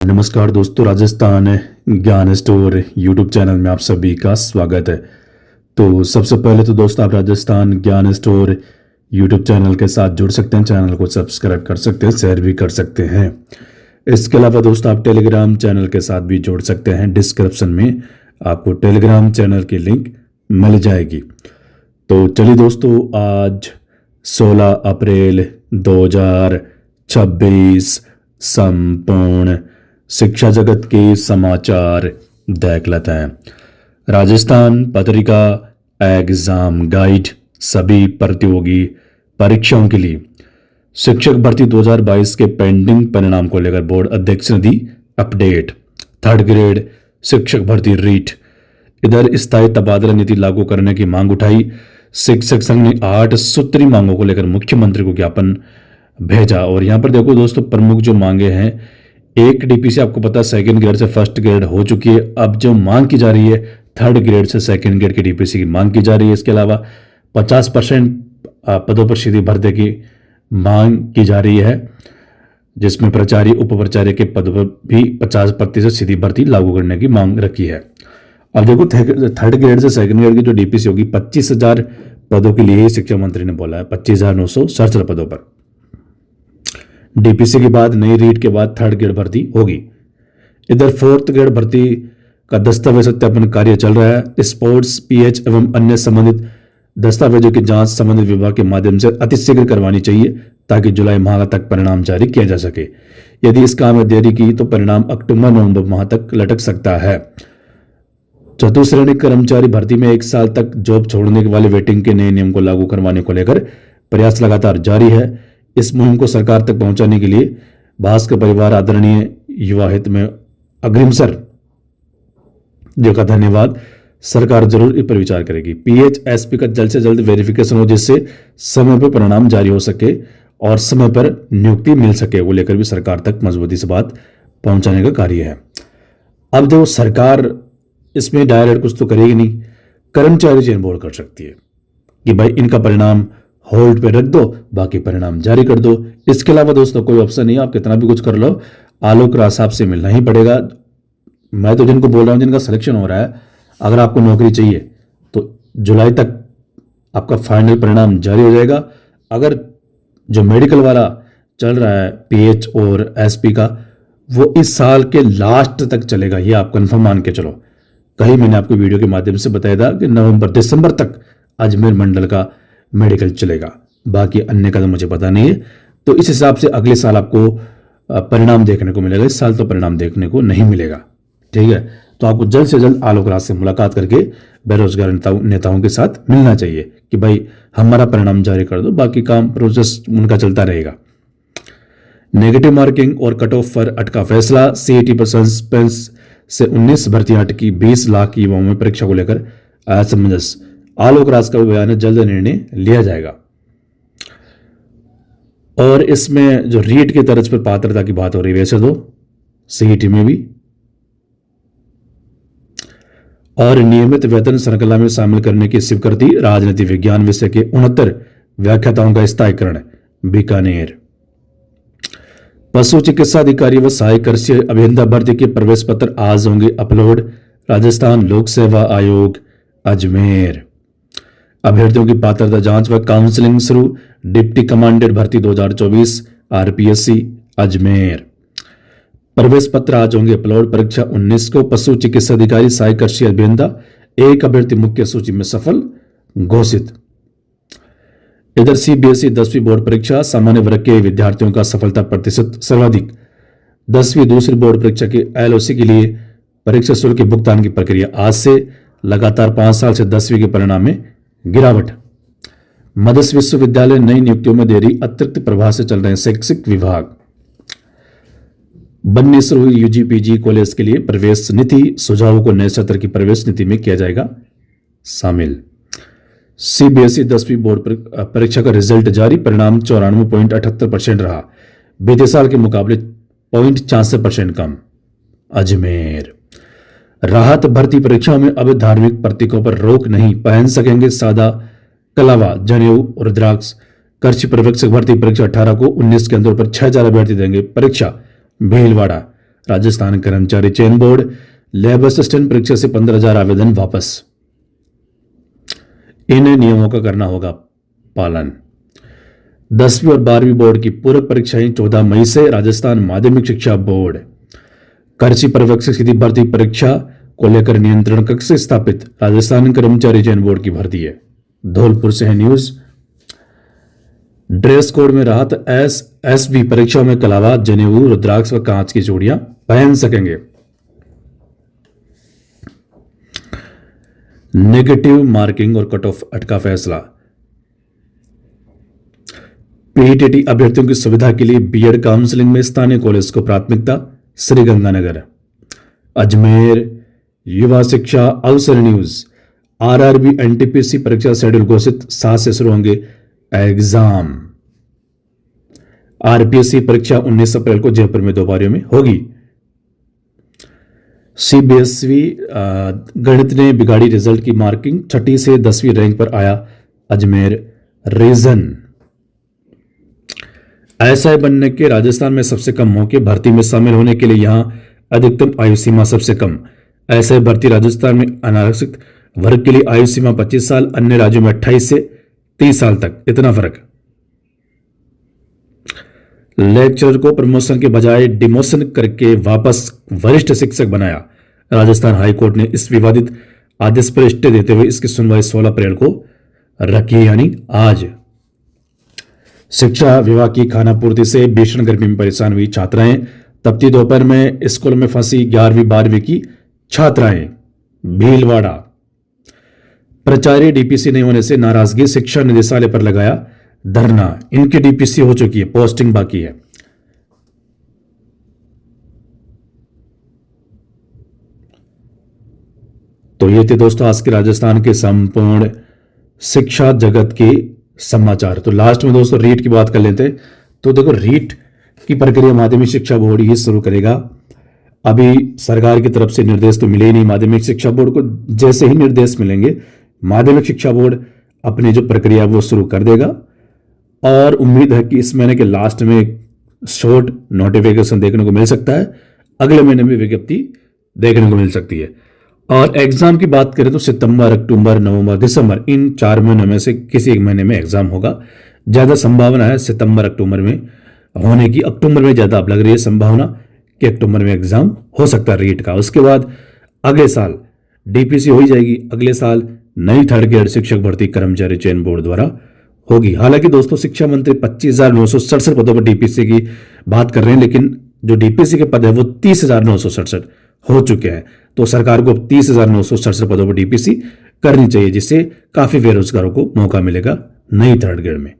नमस्कार दोस्तों, राजस्थान ज्ञान स्टोर यूट्यूब चैनल में आप सभी का स्वागत है। तो सबसे पहले तो दोस्तों, आप राजस्थान ज्ञान स्टोर यूट्यूब चैनल के साथ जुड़ सकते हैं, चैनल को सब्सक्राइब कर सकते हैं, शेयर भी कर सकते हैं। इसके अलावा दोस्तों, आप टेलीग्राम चैनल के साथ भी जुड़ सकते हैं। डिस्क्रिप्शन में आपको टेलीग्राम चैनल की लिंक मिल जाएगी। तो चलिए दोस्तों, आज 16 अप्रैल 2026 संपूर्ण शिक्षा जगत के समाचार देख लेते हैं। राजस्थान पत्रिका एग्जाम गाइड सभी प्रतियोगी परीक्षाओं के लिए शिक्षक भर्ती 2022 के पेंडिंग परिणाम को लेकर बोर्ड अध्यक्ष ने दी अपडेट। थर्ड ग्रेड शिक्षक भर्ती रीट। इधर स्थायी तबादला नीति लागू करने की मांग उठाई। शिक्षक संघ ने 8 सूत्री मांगों को लेकर मुख्यमंत्री को ज्ञापन भेजा। और यहां पर देखो दोस्तों, प्रमुख जो मांगे हैं, एक डीपीसी आपको पता सेकंड ग्रेड से फर्स्ट ग्रेड हो चुकी है। अब जो मांग की जा रही है, थर्ड ग्रेड से सेकंड ग्रेड की डीपीसी की मांग की जा रही है। इसके अलावा 50% पदों पर सीधी भर्ती की मांग की जा रही है, जिसमें प्राचार्य उप प्राचार्य के पदों पर भी 50% सीधी भर्ती लागू करने की मांग रखी है। अब देखो, थर्ड ग्रेड से सेकंड ग्रेड की जो डीपीसी होगी 25,000 पदों के लिए ही शिक्षा मंत्री ने बोला है, 25,967 पदों पर। डीपीसी के बाद नई रीट के बाद थर्ड ग्रेड भर्ती होगी। इधर फोर्थ ग्रेड भर्ती का दस्तावेज सत्यापन कार्य चल रहा है। स्पोर्ट्स, पीएच एवं अन्य संबंधित दस्तावेजों की जांच संबंधित विभाग के माध्यम से अतिशीघ्र करवानी चाहिए, ताकि जुलाई माह तक परिणाम जारी किया जा सके। यदि इस काम में देरी की तो परिणाम अक्टूबर-नवंबर माह तक लटक सकता है। चतुश्रेणी कर्मचारी भर्ती में 1 साल तक जॉब छोड़ने वाले वेटिंग के नए नियम को लागू करवाने को लेकर प्रयास लगातार जारी है। इस मुहिम को सरकार तक पहुंचाने के लिए भास्कर परिवार आदरणीय युवा हित में अग्रिम सर जो का धन्यवाद। सरकार जरूर इस पर विचार करेगी। पीएचएसपी का जल्द से जल्द वेरिफिकेशन हो, जिससे समय पर परिणाम जारी हो सके और समय पर नियुक्ति मिल सके, वो लेकर भी सरकार तक मजबूती से बात पहुंचाने का कार्य है। अब जो सरकार इसमें डायरेक्ट कुछ तो करेगी नहीं, कर्मचारी चयन बोर्ड कर सकती है कि भाई इनका परिणाम होल्ड पे रख दो, बाकी परिणाम जारी कर दो। इसके अलावा दोस्तों कोई ऑप्शन नहीं है, आप कितना भी कुछ कर लो, आलोक राज साहब से मिलना ही पड़ेगा। मैं तो जिनको बोल रहा हूं, जिनका सिलेक्शन हो रहा है, अगर आपको नौकरी चाहिए तो जुलाई तक आपका फाइनल परिणाम जारी हो जाएगा। अगर जो मेडिकल वाला चल रहा है पीएच और एसपी का, वो इस साल के लास्ट तक चलेगा, ये आप कंफर्म मान के चलो। कहीं मैंने आपको वीडियो के माध्यम से बताया था कि नवंबर दिसंबर तक अजमेर मंडल का मेडिकल चलेगा, बाकी अन्य का तो मुझे पता नहीं है। तो इस हिसाब से अगले साल आपको परिणाम देखने को मिलेगा, इस साल तो परिणाम देखने को नहीं मिलेगा। ठीक है, तो आपको जल्द से जल्द आलोक राज से मुलाकात करके बेरोजगार नेताओं के साथ मिलना चाहिए कि भाई हमारा परिणाम जारी कर दो, बाकी काम प्रोसेस उनका चलता रहेगा। नेगेटिव मार्किंग और कट ऑफ पर अटका फैसला। सीईटी पर सस्पेंस से 19 भर्तियां अटकी। 20 लाख युवाओं में परीक्षा को लेकर असमंजस। आलोक राज का बयान है, जल्द निर्णय लिया जाएगा। और इसमें जो रीट की तर्ज पर पात्रता की बात हो रही है, वैसे तो सीईटी में भी। और नियमित वेतन श्रृंखला में शामिल करने की स्वीकृति। राजनीति विज्ञान विषय के 69 व्याख्याताओं का स्थायीकरण। बीकानेर। पशु चिकित्सा अधिकारी व सहायक कृषि अभियंता भर्ती के प्रवेश पत्र आज होंगे अपलोड। राजस्थान लोक सेवा आयोग अजमेर। अभ्यर्थियों की पात्रता जांच व काउंसलिंग शुरू। डिप्टी कमांडेंट भर्ती 2024 आरपीएससी अजमेर। प्रवेश पत्र आज होंगे अपलोड। परीक्षा 19 को। पशु चिकित्सा अधिकारी सहायक कृषि अभियंता 1 अभ्यर्थी मुख्य सूची में सफल घोषित। इधर सीबीएसई 10वीं बोर्ड परीक्षा। सामान्य वर्ग के विद्यार्थियों का सफलता प्रतिशत सर्वाधिक। 10वीं दूसरी बोर्ड परीक्षा की एलओसी के लिए परीक्षा शुल्क के भुगतान की प्रक्रिया आज से। लगातार 5 साल से 10वीं के परिणाम में गिरावट। मदरसा विश्वविद्यालय नई नियुक्तियों में देरी। अतिरिक्त प्रभाव से चल रहे शैक्षिक विभाग। बनने शुरू हुई यूजीपीजी कॉलेज के लिए प्रवेश नीति। सुझावों को नए सत्र की प्रवेश नीति में किया जाएगा शामिल। सीबीएसई 10वीं बोर्ड परीक्षा का रिजल्ट जारी। परिणाम 94.78% रहा। बीते साल के मुकाबले 0.66% कम। अजमेर। राहत भर्ती परीक्षाओं में अब धार्मिक प्रतीकों पर रोक नहीं। पहन सकेंगे सादा कलावा, जनेऊ, रुद्राक्ष। कृषि पर्यवेक्षक भर्ती परीक्षा 18 को। 19 केंद्रों पर 6,000 अभ्यर्थी देंगे परीक्षा। भीलवाड़ा। राजस्थान कर्मचारी चयन बोर्ड लैब असिस्टेंट परीक्षा से 15,000 आवेदन वापस। इन नियमों का करना होगा पालन। 10वीं और 12वीं बोर्ड की पूरक परीक्षाएं 14 मई से। राजस्थान माध्यमिक शिक्षा बोर्ड कृषि पर्यवेक्षक सीधी भर्ती परीक्षा को लेकर नियंत्रण कक्ष स्थापित। राजस्थान कर्मचारी चयन बोर्ड की भर्ती है। धौलपुर से है न्यूज। ड्रेस कोड में राहत। एसएसबी परीक्षा में कलावा, जनेऊ, रुद्राक्ष व कांच की चूड़ियां पहन सकेंगे। नेगेटिव मार्किंग और कट ऑफ अटका फैसला। पीईटी अभ्यर्थियों की सुविधा के लिए बीएड काउंसलिंग में स्थानीय कॉलेज को प्राथमिकता। श्रीगंगानगर। अजमेर युवा शिक्षा अवसर न्यूज। आरआरबी एनटीपीसी परीक्षा शेड्यूल घोषित। 7 से शुरू होंगे एग्जाम। आरपीएससी परीक्षा 19 अप्रैल को जयपुर में 2 पारियों में होगी। सीबीएसई गणित ने बिगाड़ी रिजल्ट की मार्किंग। 6वीं से 10वीं रैंक पर आया अजमेर रीजन। एसआई बनने के राजस्थान में सबसे कम मौके। भर्ती में शामिल होने के लिए यहां अधिकतम आयु सीमा सबसे कम। एसआई भर्ती राजस्थान में अनारक्षित वर्ग के लिए आयु सीमा 25 साल, अन्य राज्यों में 28 से 30 साल तक। इतना फर्क। लेक्चरर को प्रमोशन के बजाय डिमोशन करके वापस वरिष्ठ शिक्षक बनाया। राजस्थान हाईकोर्ट ने इस विवादित आदेश पर स्टे देते हुए इसकी सुनवाई 16 अप्रैल को रखी, यानी आज। शिक्षा विभाग की खानापूर्ति से भीषण गर्मी में परेशान हुई छात्राएं। तपती दोपहर में स्कूल में फंसी 11वीं 12वीं की छात्राएं। भीलवाड़ा। प्राचार्य डीपीसी नहीं होने से नाराजगी। शिक्षा निदेशालय पर लगाया धरना। इनकी डीपीसी हो चुकी है, पोस्टिंग बाकी है। तो ये थे दोस्तों आज के राजस्थान के संपूर्ण शिक्षा जगत के समाचार। तो लास्ट में दोस्तों रीट की बात कर लेते हैं। तो देखो, रीट की प्रक्रिया माध्यमिक शिक्षा बोर्ड ही शुरू करेगा। अभी सरकार की तरफ से निर्देश तो मिले ही नहीं माध्यमिक शिक्षा बोर्ड को। जैसे ही निर्देश मिलेंगे माध्यमिक शिक्षा बोर्ड अपनी जो प्रक्रिया वो शुरू कर देगा, और उम्मीद है कि इस महीने के लास्ट में शॉर्ट नोटिफिकेशन देखने को मिल सकता है। अगले महीने में विज्ञप्ति देखने को मिल सकती है। और एग्जाम की बात करें तो सितंबर, अक्टूबर, नवंबर, दिसंबर, इन 4 महीनों में से किसी एक महीने में एग्जाम होगा। ज्यादा संभावना है सितंबर अक्टूबर में होने की। अक्टूबर में ज्यादा अब लग रही है संभावना कि अक्टूबर में एग्जाम हो सकता है रीट का। उसके बाद अगले साल डीपीसी हो ही जाएगी। अगले साल नई 3rd ग्रेड शिक्षक भर्ती कर्मचारी चयन बोर्ड द्वारा होगी। हालांकि दोस्तों शिक्षा मंत्री 25,967 पदों पर डीपीसी की बात कर रहे हैं, लेकिन जो डीपीसी के पद है वो 30,967 हो चुके हैं। तो सरकार को 30,967 पदों पर डीपीसी करनी चाहिए, जिससे काफी बेरोजगारों को मौका मिलेगा नई 3rd ग्रेड में।